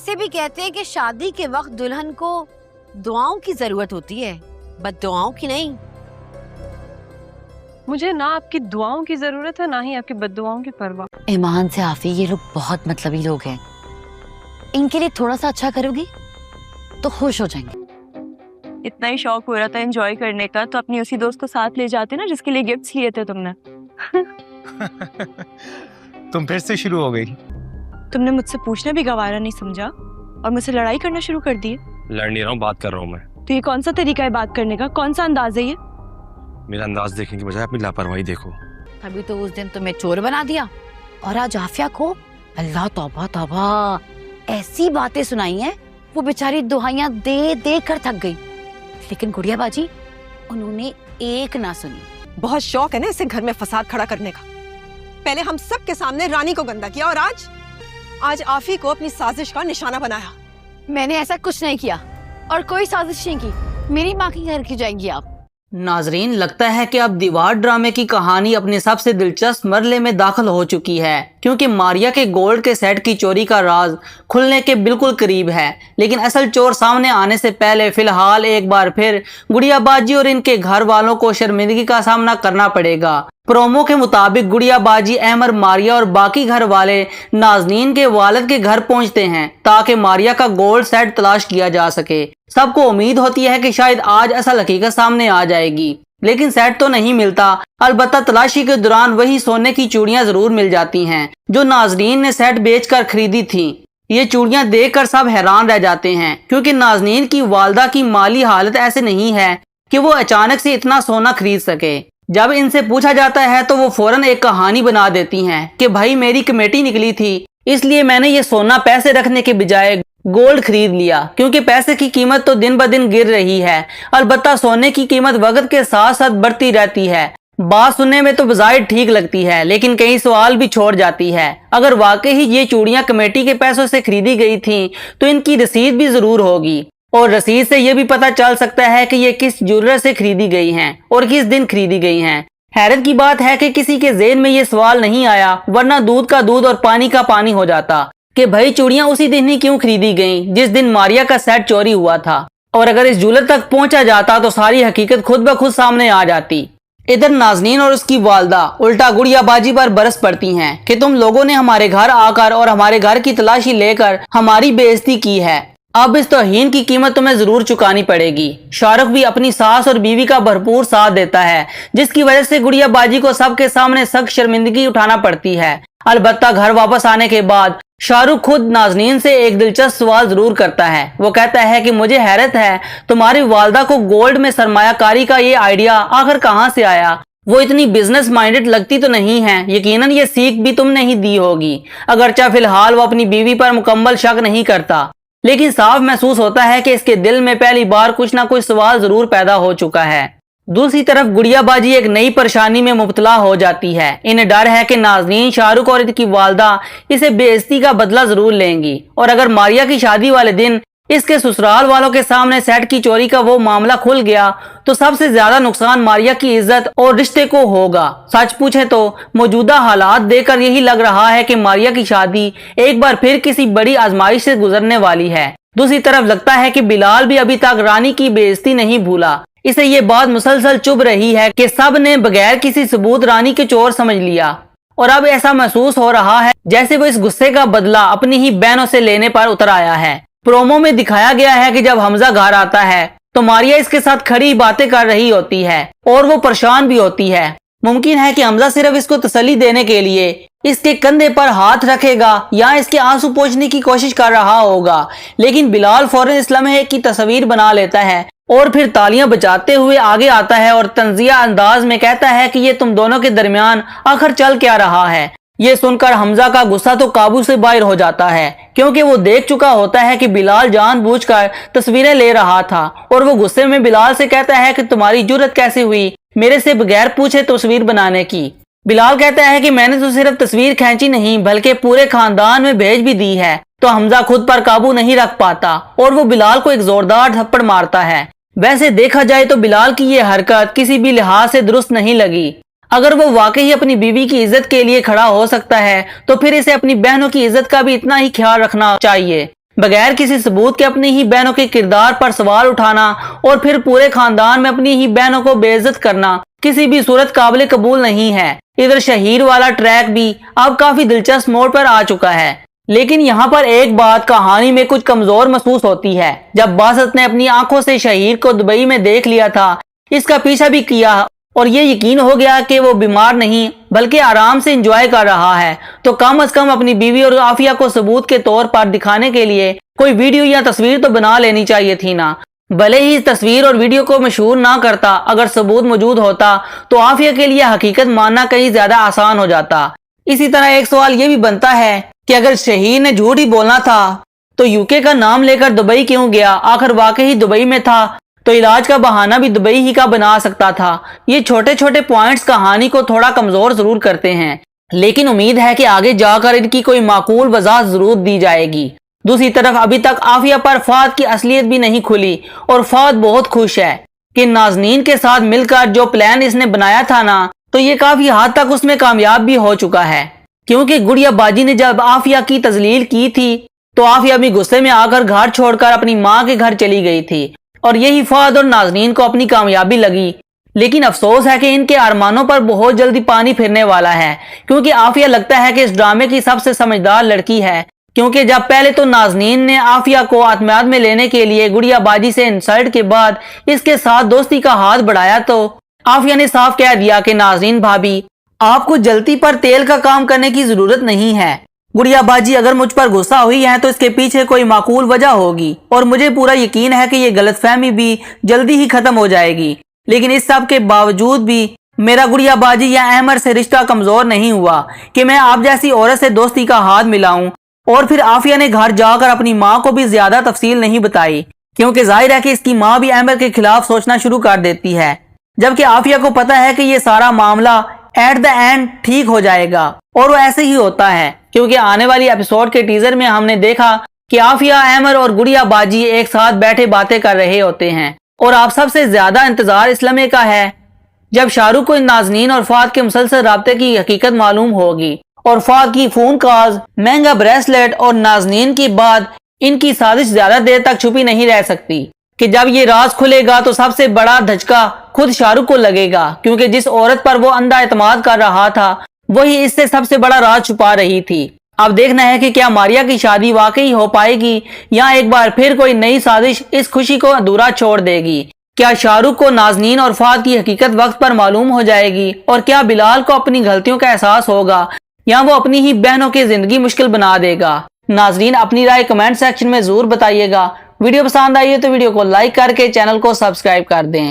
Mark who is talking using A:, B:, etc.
A: वैसे भी कहते हैं कि शादी के वक्त दुल्हन को दुआओं की जरूरत होती है, बद्दुआओं की नहीं।
B: मुझे ना आपकी दुआओं की जरूरत है ना ही आपकी बद्दुआओं की परवाह।
C: ईमान से आफी, ये लोग बहुत मतलबी लोग हैं, इनके लिए थोड़ा सा अच्छा करोगी तो खुश हो जाएंगे।
B: इतना ही शौक हो रहा था एंजॉय करने का तो अपनी उसी दोस्त को साथ ले जाते ना जिसके लिए गिफ्ट्स लिए थे तुमने।
D: तुम फिर से शुरू हो गई।
B: तुमने मुझसे पूछना भी गवारा नहीं समझा और मुझसे लड़ाई करना शुरू कर दी।
D: लड़ नहीं रहा हूँ, बात कर रहा हूँ मैं।
B: तो ये कौन सा तरीका है बात करने का, कौन सा अंदाज है ये?
D: मेरा अंदाज देखने की बजाय अपनी लापरवाही देखो।
A: अभी तो उस दिन तुम्हें चोर बना दिया और आज आफिया को अल्लाह तौबा तौबा ऐसी बातें सुनाई हैं, वो बेचारी दुहाइयां दे दे कर थक गई, लेकिन गुड़िया बाजी उन्होंने एक ना सुनी।
E: बहुत शौक है ना इसे घर में फसाद खड़ा करने का। पहले हम सब के सामने रानी को गंदा किया और आज आफी को अपनी साजिश का निशाना बनाया।
A: मैंने ऐसा कुछ नहीं किया और कोई साजिश नहीं की। मेरी माँ के घर की जाएंगी आप।
F: नाजरीन, लगता है कि अब दीवार ड्रामे की कहानी अपने सबसे दिलचस्प मरले में दाखिल हो चुकी है, क्योंकि मारिया के गोल्ड के सेट की चोरी का राज खुलने के बिल्कुल करीब है। लेकिन असल चोर सामने आने से पहले फिलहाल एक बार फिर गुड़िया बाजी और इनके घर वालों को शर्मिंदगी का सामना करना पड़ेगा। प्रोमो के मुताबिक गुड़िया बाजी, अहमर, मारिया और बाकी घर वाले नाजनीन के वालिद के घर पहुंचते हैं ताकि मारिया का गोल्ड सेट तलाश किया जा सके। सबको उम्मीद होती है कि शायद आज असल हकीकत सामने आ जाएगी, लेकिन सेट तो नहीं मिलता। अलबत्ता तलाशी के दौरान वही सोने की चूड़ियां जरूर मिल जाती हैं जो नाजनीन ने सेट बेचकर खरीदी थी। ये चूड़ियां देखकर सब हैरान रह जाते हैं, क्योंकि नाजनीन की वालदा की माली हालत ऐसे नहीं है कि वो अचानक से इतना सोना खरीद सके। जब इनसे पूछा जाता है तो वो फौरन एक कहानी बना देती हैं कि भाई मेरी कमेटी निकली थी, इसलिए मैंने ये सोना पैसे रखने के बजाय गोल्ड खरीद लिया, क्योंकि पैसे की कीमत तो दिन ब दिन गिर रही है। अलबत्ता सोने की कीमत वक्त के साथ साथ बढ़ती रहती है। बात सुनने में तो बज़ाहिर ठीक लगती है, लेकिन कई सवाल भी छोड़ जाती है। अगर वाकई ही ये चूड़ियां कमेटी के पैसों से खरीदी गई थी तो इनकी रसीद भी जरूर होगी, और रसीद से ये भी पता चल सकता है कि ये किस ज्वेलर से खरीदी गई हैं और किस दिन खरीदी गई हैं। हैरत की बात है कि किसी के ज़हन में ये सवाल नहीं आया, वरना दूध का दूध और पानी का पानी हो जाता कि भाई चूड़ियां उसी दिन ही क्यों खरीदी गईं जिस दिन मारिया का सेट चोरी हुआ था। और अगर इस ज्वेलर तक पहुंचा जाता तो सारी हकीकत खुद ब खुद सामने आ जाती। इधर नाजनीन और उसकी वालदा उल्टा गुड़िया बाजी पर बरस पड़ती हैं कि तुम लोगों ने हमारे घर आकर और हमारे घर की तलाशी लेकर हमारी बेइज्जती की है, अब इस तौहीन की कीमत तुम्हें जरूर चुकानी पड़ेगी। शाहरुख भी अपनी सास और बीवी का भरपूर साथ देता है, जिसकी वजह से गुड़िया बाजी को सबके सामने सख्त शर्मिंदगी उठाना पड़ती है। अलबत्ता घर वापस आने के बाद शाहरुख खुद नाजनीन से एक दिलचस्प सवाल जरूर करता है। वो कहता है कि मुझे हैरत है तुम्हारी वालदा को गोल्ड में सरमायाकारी का ये आइडिया आखिर कहाँ से आया। वो इतनी बिजनेस माइंडेड लगती तो नहीं है, यकीनन ये सीख भी तुमने ही दी होगी। अगरचा फिलहाल वो अपनी बीवी पर मुकम्मल शक नहीं करता, लेकिन साफ महसूस होता है कि इसके दिल में पहली बार कुछ ना कुछ सवाल जरूर पैदा हो चुका है। दूसरी तरफ गुड़िया बाजी एक नई परेशानी में मुब्तला हो जाती है। इन्हें डर है कि नाजनीन, शाहरुख और इनकी वालदा इसे बेइज्जती का बदला जरूर लेंगी, और अगर मारिया की शादी वाले दिन इसके ससुराल वालों के सामने सेट की चोरी का वो मामला खुल गया तो सबसे ज्यादा नुकसान मारिया की इज्जत और रिश्ते को होगा। सच पूछे तो मौजूदा हालात देखकर यही लग रहा है कि मारिया की शादी एक बार फिर किसी बड़ी आजमाइश से गुजरने वाली है। दूसरी तरफ लगता है कि बिलाल भी अभी तक रानी की बेइज्जती नहीं भूला। इसे ये बात मुसलसल चुभ रही है कि सब ने बगैर किसी सबूत रानी के चोर समझ लिया, और अब ऐसा महसूस हो रहा है जैसे वो इस गुस्से का बदला अपनी ही बहनों से लेने पर उतर आया है। प्रोमो में दिखाया गया है कि जब हमजा घर आता है तो मारिया इसके साथ खड़ी बातें कर रही होती है और वो परेशान भी होती है। मुमकिन है कि हमजा सिर्फ इसको तसल्ली देने के लिए इसके कंधे पर हाथ रखेगा या इसके आंसू पोंछने की कोशिश कर रहा होगा, लेकिन बिलाल फौरन इस लम्हे की तस्वीर बना लेता है और फिर तालियां बजाते हुए आगे आता है और तंजिया अंदाज में कहता है कि ये तुम दोनों के दरमियान आखिर चल क्या रहा है। ये सुनकर हमजा का गुस्सा तो काबू से बाहर हो जाता है, क्योंकि वो देख चुका होता है कि बिलाल जानबूझकर तस्वीरें ले रहा था, और वो गुस्से में बिलाल से कहता है कि तुम्हारी जुर्रत कैसे हुई मेरे से बगैर पूछे तस्वीर बनाने की। बिलाल कहता है कि मैंने तो सिर्फ तस्वीर खींची नहीं बल्कि पूरे खानदान में भेज भी दी है। तो हमजा खुद पर काबू नहीं रख पाता और वो बिलाल को एक जोरदार थप्पड़ मारता है। वैसे देखा जाए तो बिलाल की ये हरकत किसी भी लिहाज से दुरुस्त नहीं लगी। अगर वो वाकई अपनी बीवी की इज्जत के लिए खड़ा हो सकता है तो फिर इसे अपनी बहनों की इज्जत का भी इतना ही ख्याल रखना चाहिए। बगैर किसी सबूत के अपनी ही बहनों के किरदार पर सवाल उठाना और फिर पूरे खानदान में अपनी ही बहनों को बेइज्जत करना किसी भी सूरत काबिल कबूल नहीं है। इधर शहीर वाला ट्रैक भी अब काफी दिलचस्प मोड़ पर आ चुका है, लेकिन यहाँ पर एक बात कहानी में कुछ कमजोर महसूस होती है। जब बासत ने अपनी आंखों से शहीर को दुबई में देख लिया था, इसका पीछा भी किया और ये यकीन हो गया कि वो बीमार नहीं बल्कि आराम से एंजॉय कर रहा है, तो कम से कम अपनी बीवी और आफिया को सबूत के तौर पर दिखाने के लिए कोई वीडियो या तस्वीर तो बना लेनी चाहिए थी ना। भले ही इस तस्वीर और वीडियो को मशहूर ना करता, अगर सबूत मौजूद होता तो आफिया के लिए हकीकत मानना कहीं ज्यादा आसान हो जाता। इसी तरह एक सवाल ये भी बनता है कि अगर शहीर ने झूठ ही बोलना था तो यूके का नाम लेकर दुबई क्यों गया? आखिर वाकई दुबई में था तो इलाज का बहाना भी दुबई ही का बना सकता था। ये छोटे छोटे पॉइंट्स कहानी को थोड़ा कमजोर जरूर करते हैं, लेकिन उम्मीद है कि आगे जाकर इनकी कोई माकूल वजाहत जरूर दी जाएगी। दूसरी तरफ अभी तक आफिया पर फाद की असलियत भी नहीं खुली और फाद बहुत खुश है कि नाजनीन के साथ मिलकर जो प्लान इसने बनाया था ना, तो ये काफी हद तक उसमें कामयाब भी हो चुका है। क्योंकि गुड़िया बाजी ने जब आफिया की तजलील की थी तो आफिया भी गुस्से में आकर घर छोड़कर अपनी माँ के घर चली गई थी और यही फाद और नाजनीन को अपनी कामयाबी लगी। लेकिन अफसोस है कि इनके अरमानों पर बहुत जल्दी पानी फिरने वाला है, क्योंकि आफिया लगता है कि इस ड्रामे की सबसे समझदार लड़की है। क्योंकि जब पहले तो नाजनीन ने आफिया को आत्मयाद में लेने के लिए गुड़िया बाजी से इंसल्ट के बाद इसके साथ दोस्ती का हाथ बढ़ाया, तो आफिया ने साफ कह दिया कि नाजनीन भाभी, आपको जल्दी पर तेल का काम करने की जरूरत नहीं है। गुड़िया बाजी अगर मुझ पर गुस्सा हुई है तो इसके पीछे कोई माकूल वजह होगी और मुझे पूरा यकीन है कि ये गलतफहमी भी जल्दी ही खत्म हो जाएगी। लेकिन इस सब के बावजूद भी मेरा गुड़िया बाजी या अहमद से रिश्ता कमजोर नहीं हुआ कि मैं आप जैसी औरत से दोस्ती का हाथ मिलाऊं। और फिर आफिया ने घर जाकर अपनी माँ को भी ज्यादा तफसील नहीं बताई, क्योंकि जाहिर है कि इसकी माँ भी अहमद के खिलाफ सोचना शुरू कर देती है, जबकि आफिया को पता है कि ये सारा मामला एट द एंड ठीक हो जाएगा। और वो ऐसे ही होता है, क्योंकि आने वाली एपिसोड के टीजर में हमने देखा कि आफिया, अहमद और गुड़िया बाजी एक साथ बैठे बातें कर रहे होते हैं। और आप सबसे ज्यादा इंतजार इस लम्हे का है जब शाहरुख को नाजनीन और फाद के मुसलसल राब्ते की हकीकत मालूम होगी और फाद की फोन कॉल्स, महंगा ब्रेसलेट और नाजनीन की बाद इनकी साजिश ज्यादा देर तक छुपी नहीं रह सकती कि जब ये राज खुलेगा तो सबसे बड़ा धचका खुद शाहरुख को लगेगा, क्योंकि जिस औरत पर वो अंधा एतमाद कर रहा था वही इससे सबसे बड़ा राज छुपा रही थी। अब देखना है कि क्या मारिया की शादी वाकई हो पाएगी या एक बार फिर कोई नई साजिश इस खुशी को अधूरा छोड़ देगी। क्या शाहरुख को नाजनीन और फाद की हकीकत वक्त पर मालूम हो जाएगी और क्या बिलाल को अपनी गलतियों का एहसास होगा या वो अपनी ही बहनों की जिंदगी मुश्किल बना देगा। नाजरीन, अपनी राय कमेंट सेक्शन में जरूर बताइएगा। वीडियो पसंद आई है तो वीडियो को लाइक करके चैनल को सब्सक्राइब कर दें।